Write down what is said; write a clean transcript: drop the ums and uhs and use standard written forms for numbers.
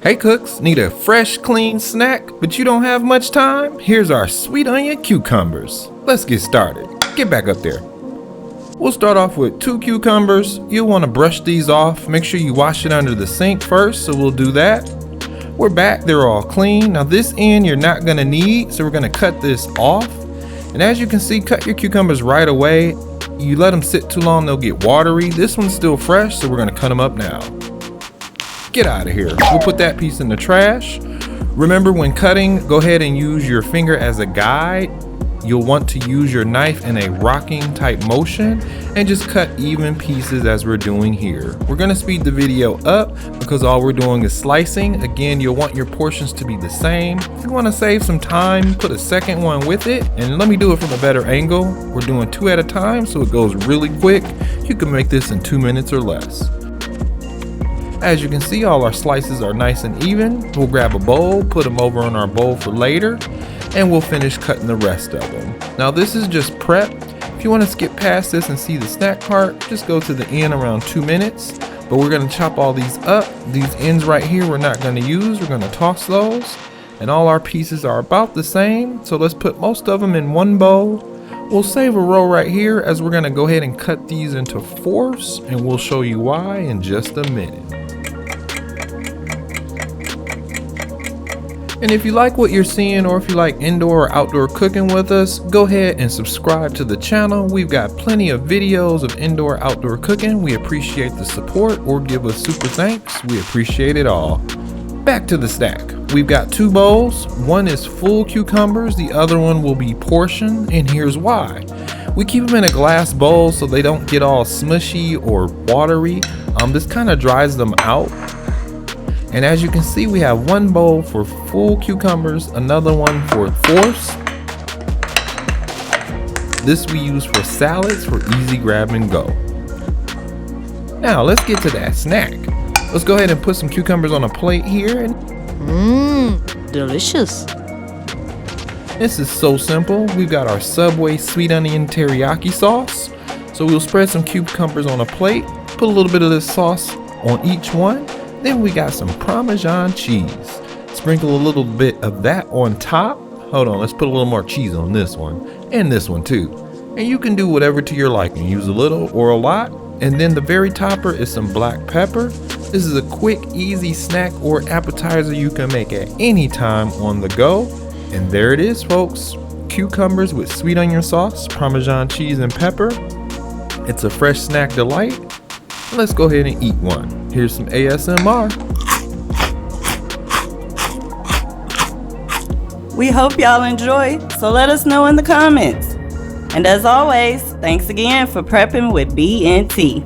Hey cooks, need a fresh, clean snack, but you don't have much time? Here's our sweet onion cucumbers. Let's get started. Get back up there. We'll start off with 2 cucumbers. You'll want to brush these off. Make sure you wash it under the sink first, so we'll do that. We're back, they're all clean. Now this end you're not gonna need, so we're gonna cut this off. And as you can see, cut your cucumbers right away. You let them sit too long, they'll get watery. This one's still fresh, so we're gonna cut them up now. Get out of here. We'll put that piece in the trash. Remember, when cutting, go ahead and use your finger as a guide. You'll want to use your knife in a rocking type motion and just cut even pieces as we're doing here. We're gonna speed the video up because all we're doing is slicing. Again, you'll want your portions to be the same. If you wanna save some time, put a second one with it. And let me do it from a better angle. We're doing 2 at a time, so it goes really quick. You can make this in 2 minutes or less. As you can see, all our slices are nice and even. We'll grab a bowl, put them over on our bowl for later, and we'll finish cutting the rest of them. Now this is just prep. If you want to skip past this and see the snack part, just go to the end around 2 minutes. But we're going to chop all these up. These ends right here we're not going to use. We're going to toss those. And all our pieces are about the same. So let's put most of them in one bowl. We'll save a row right here as we're going to go ahead and cut these into 4ths, and we'll show you why in just a minute. And if you like what you're seeing, or if you like indoor or outdoor cooking with us, go ahead and subscribe to the channel. We've got plenty of videos of indoor outdoor cooking. We appreciate the support, or give us super thanks. We appreciate it all. Back to the stack. We've got 2 bowls. One is full cucumbers, the other one will be portioned, and here's why. We keep them in a glass bowl so they don't get all smushy or watery. This kind of dries them out. And as you can see, we have 1 bowl for full cucumbers, another one for 4ths. This we use for salads for easy grab and go. Now let's get to that snack. Let's go ahead and put some cucumbers on a plate here. Delicious. This is so simple. We've got our Subway sweet onion teriyaki sauce. So we'll spread some cucumbers on a plate, put a little bit of this sauce on each one. Then we got some Parmesan cheese. Sprinkle a little bit of that on top. Hold on, let's put a little more cheese on this one, and this one too. And you can do whatever to your liking. Use a little or a lot. And then the very topper is some black pepper. This is a quick, easy snack or appetizer you can make at any time on the go. And there it is, folks. Cucumbers with sweet onion sauce, Parmesan cheese, and pepper. It's a fresh snack delight. Let's go ahead and eat one. Here's some ASMR. We hope y'all enjoy, so let us know in the comments. And as always, thanks again for prepping with B&T.